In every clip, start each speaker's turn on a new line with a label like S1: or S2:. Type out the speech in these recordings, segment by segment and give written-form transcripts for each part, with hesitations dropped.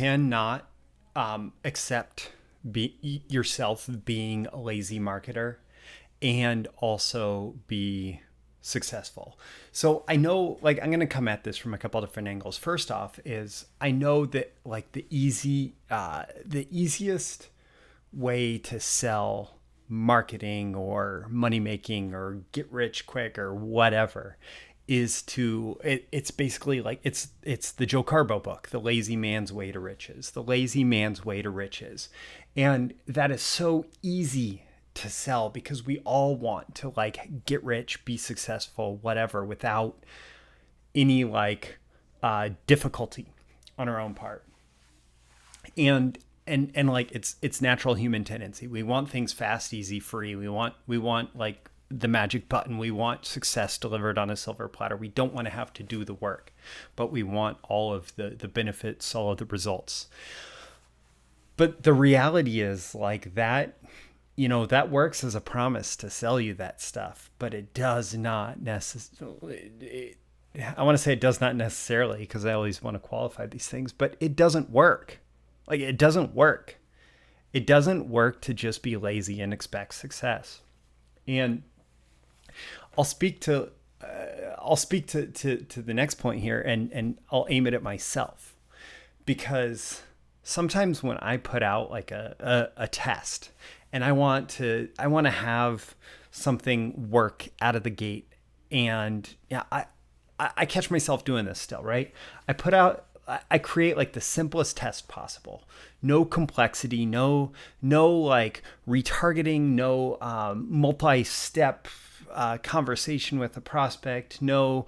S1: cannot accept yourself being a lazy marketer and also be successful. So I know, like, I'm going to come at this from a couple different angles. First off is I know that like the easiest way to sell marketing or money making or get rich quick or whatever is it's basically like it's the Joe Carbo book, The Lazy Man's Way to Riches. The Lazy Man's Way to Riches. And that is so easy to sell because we all want to like get rich, be successful, whatever, without any like difficulty on our own part. And like it's natural human tendency. We want things fast, easy, free. We want like the magic button. We want success delivered on a silver platter. We don't want to have to do the work, but we want all of the benefits, all of the results. But the reality is like that, that works as a promise to sell you that stuff, but it does not necessarily, I want to say it does not necessarily because I always want to qualify these things, but it doesn't work. Like it doesn't work. It doesn't work to just be lazy and expect success. And I'll speak to the next point here, and I'll aim it at myself, because sometimes when I put out like a test and I want to have something work out of the gate, and yeah, I catch myself doing this still, right? I create like the simplest test possible. No complexity, no like retargeting, no multi-step conversation with a prospect, no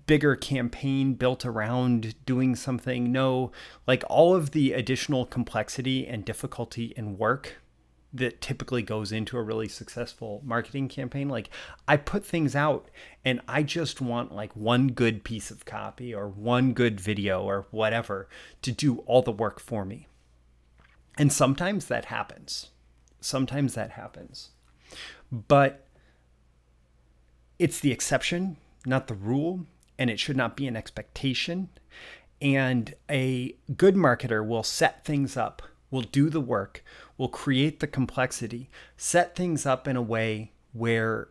S1: bigger campaign built around doing something, no like all of the additional complexity and difficulty and work that typically goes into a really successful marketing campaign. Like I put things out and I just want like one good piece of copy or one good video or whatever to do all the work for me. And sometimes that happens. But it's the exception, not the rule, and it should not be an expectation. And a good marketer will set things up, will do the work, will create the complexity, set things up in a way where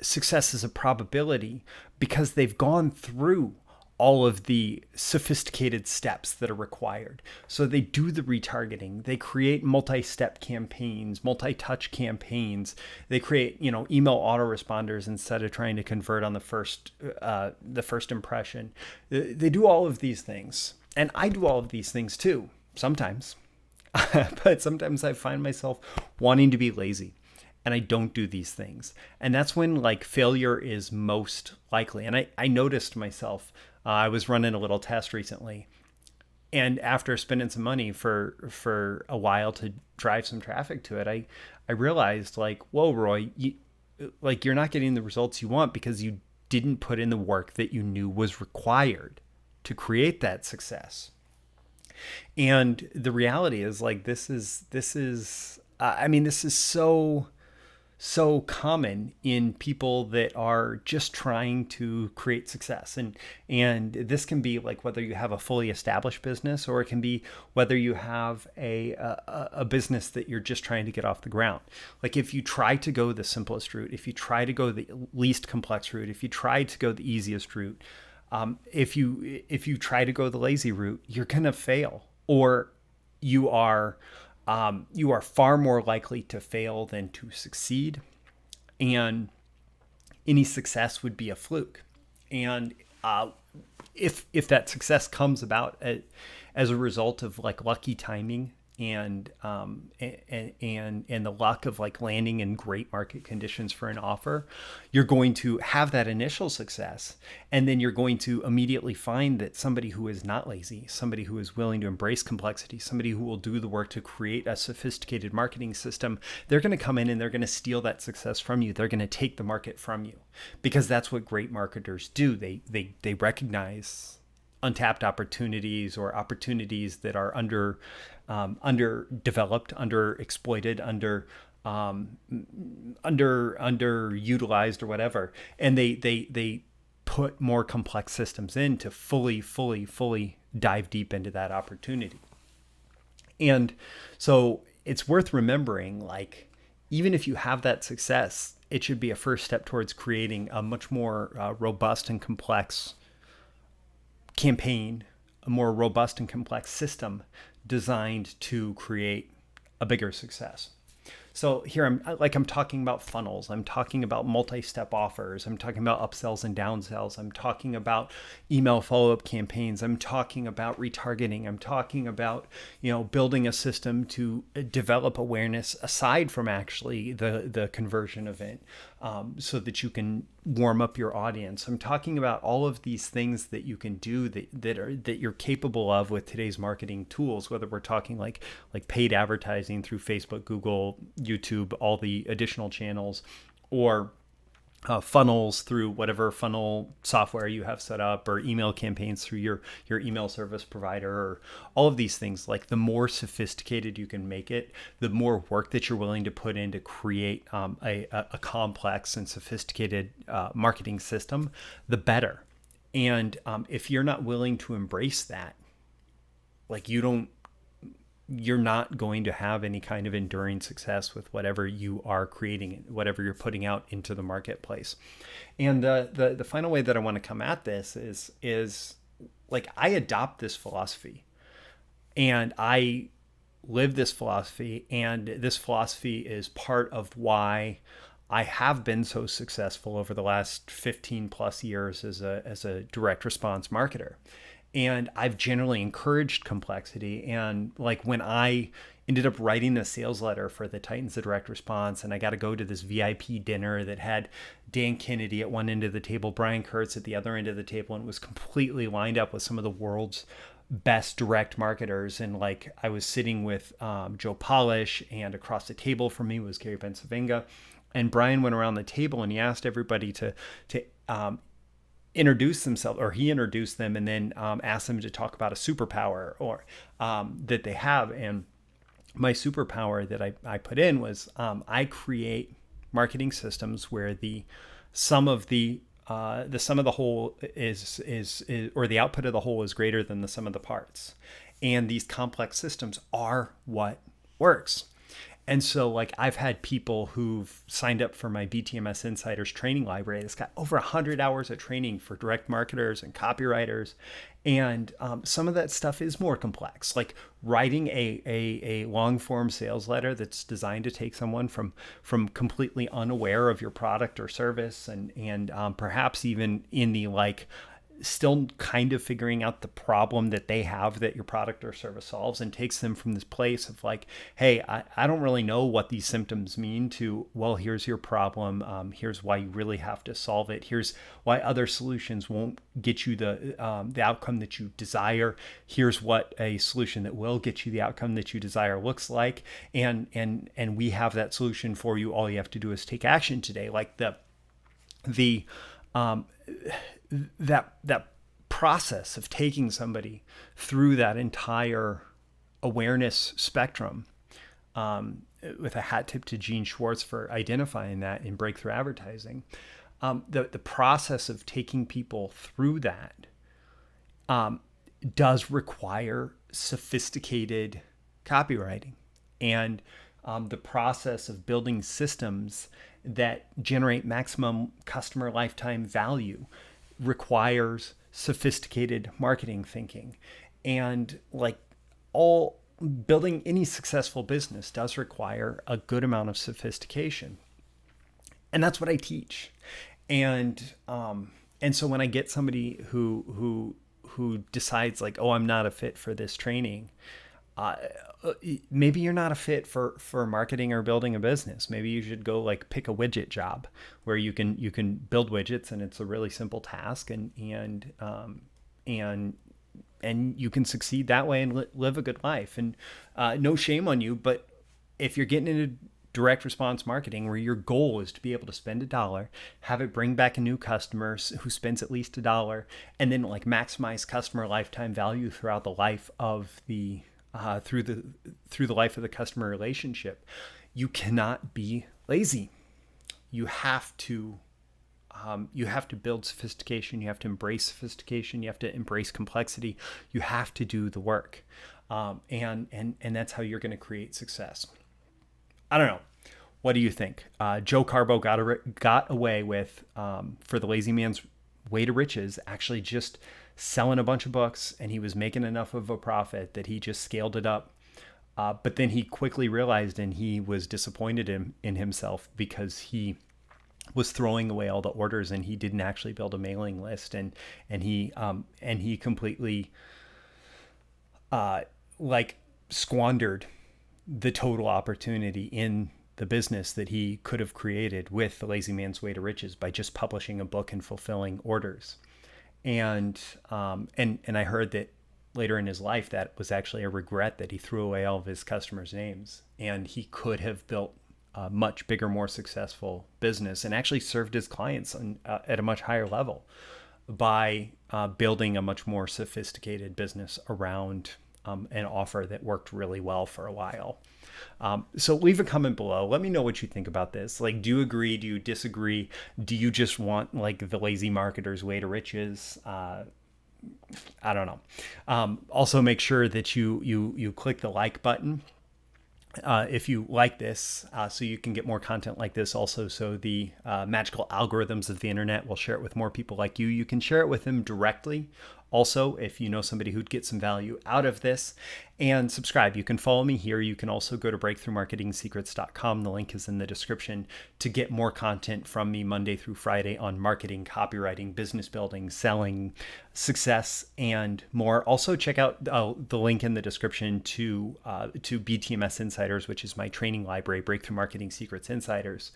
S1: success is a probability because they've gone through all of the sophisticated steps that are required. So they do the retargeting, they create multi-step campaigns, multi-touch campaigns, they create, email autoresponders instead of trying to convert on the first impression. They do all of these things. And I do all of these things too, sometimes. But sometimes I find myself wanting to be lazy and I don't do these things. And that's when like failure is most likely. And I noticed myself, I was running a little test recently, and after spending some money for a while to drive some traffic to it, I realized like, whoa, Roy, you're not getting the results you want because you didn't put in the work that you knew was required to create that success. And the reality is like, this is so common in people that are just trying to create success. And this can be like whether you have a fully established business, or it can be whether you have a business that you're just trying to get off the ground. Like if you try to go the simplest route, if you try to go the least complex route, if you try to go the easiest route, if you try to go the lazy route, you're going to fail, or you are far more likely to fail than to succeed. And any success would be a fluke. And if that success comes about as a result of like lucky timing and the luck of like landing in great market conditions for an offer, you're going to have that initial success, and then you're going to immediately find that somebody who is not lazy, somebody who is willing to embrace complexity, somebody who will do the work to create a sophisticated marketing system, they're going to come in and they're going to steal that success from you. They're going to take the market from you, because that's what great marketers do. They recognize untapped opportunities, or opportunities that are underdeveloped, underexploited, underutilized, or whatever, and they put more complex systems in to fully dive deep into that opportunity. And so it's worth remembering, like, even if you have that success, it should be a first step towards creating a much more robust and complex campaign, a more robust and complex system designed to create a bigger success. So here I'm talking about funnels. I'm talking about multi-step offers. I'm talking about upsells and downsells. I'm talking about email follow-up campaigns. I'm talking about retargeting. I'm talking about, building a system to develop awareness aside from actually the conversion event, so that you can warm up your audience. I'm talking about all of these things that you can do that you're capable of with today's marketing tools, whether we're talking like paid advertising through Facebook, Google, YouTube, all the additional channels, or funnels through whatever funnel software you have set up, or email campaigns through your email service provider, or all of these things. Like, the more sophisticated you can make it, the more work that you're willing to put in to create a complex and sophisticated marketing system, the better. And if you're not willing to embrace that, like, you're not going to have any kind of enduring success with whatever you are creating, whatever you're putting out into the marketplace. And the final way that I want to come at this is like, I adopt this philosophy and I live this philosophy, and this philosophy is part of why I have been so successful over the last 15 plus years as a direct response marketer. And I've generally encouraged complexity. And like, when I ended up writing a sales letter for the Titans of Direct Response, and I got to go to this VIP dinner that had Dan Kennedy at one end of the table, Brian Kurtz at the other end of the table, and it was completely lined up with some of the world's best direct marketers. And like, I was sitting with Joe Polish, and across the table from me was Gary Pensavenga. And Brian went around the table and he asked everybody to introduce themselves, or he introduced them, and then asked them to talk about a superpower or that they have. And my superpower that I put in was I create marketing systems where the sum of the whole is or the output of the whole is greater than the sum of the parts. And these complex systems are what works. And so, like, I've had people who've signed up for my BTMS Insiders training library that's got over 100 hours of training for direct marketers and copywriters. And some of that stuff is more complex, like writing a long form sales letter that's designed to take someone from completely unaware of your product or service, and perhaps even in the, like, still kind of figuring out the problem that they have that your product or service solves, and takes them from this place of like, hey, I don't really know what these symptoms mean, to, well, here's your problem. Here's why you really have to solve it. Here's why other solutions won't get you the outcome that you desire. Here's what a solution that will get you the outcome that you desire looks like. And we have that solution for you. All you have to do is take action today. Like that process of taking somebody through that entire awareness spectrum, with a hat tip to Gene Schwartz for identifying that in Breakthrough Advertising, the process of taking people through that does require sophisticated copywriting, and the process of building systems that generate maximum customer lifetime value requires sophisticated marketing thinking. And like, all building any successful business does require a good amount of sophistication. And that's what I teach. And so when I get somebody who decides like, oh, I'm not a fit for this training, maybe you're not a fit for marketing or building a business. Maybe you should go like pick a widget job where you can build widgets, and it's a really simple task, and you can succeed that way and live a good life. And no shame on you, but if you're getting into direct response marketing where your goal is to be able to spend $1, have it bring back a new customer who spends at least $1, and then like maximize customer lifetime value throughout the life of the through the life of the customer relationship, you cannot be lazy. You have to you have to build sophistication. You have to embrace sophistication. You have to embrace complexity. You have to do the work. And that's how you're going to create success. I don't know. What do you think? Joe Carbo got away with, for the lazy man's way to riches, actually just selling a bunch of books, and he was making enough of a profit that he just scaled it up. But then he quickly realized, and he was disappointed in himself, because he was throwing away all the orders and he didn't actually build a mailing list, and he completely squandered the total opportunity in the business that he could have created with The Lazy Man's Way to Riches by just publishing a book and fulfilling orders. And I heard that later in his life, that was actually a regret, that he threw away all of his customers' names, and he could have built a much bigger, more successful business and actually served his clients at a much higher level by building a much more sophisticated business around an offer that worked really well for a while. So leave a comment below. Let me know what you think about this. Like, do you agree? Do you disagree? Do you just want like the lazy marketer's way to riches? I don't know. Also, make sure that you click the like button if you like this, so you can get more content like this. Also, so the magical algorithms of the internet will share it with more people like you. You can share it with them directly. Also, if you know somebody who'd get some value out of this, and subscribe. You can follow me here. You can also go to breakthroughmarketingsecrets.com. The link is in the description to get more content from me Monday through Friday on marketing, copywriting, business building, selling, success, and more. Also, check out the link in the description to BTMS Insiders, which is my training library, Breakthrough Marketing Secrets Insiders,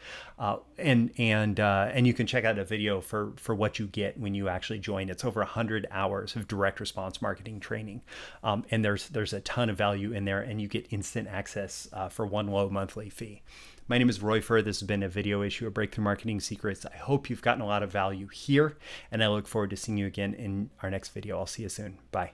S1: and you can check out a video for what you get when you actually join. It's over 100 hours of direct response marketing training, and there's a ton of value in there, and you get instant access for one low monthly fee. My name is Roy Furr. This has been a video issue of Breakthrough Marketing Secrets. I hope you've gotten a lot of value here, and I look forward to seeing you again in our next video. I'll see you soon. Bye.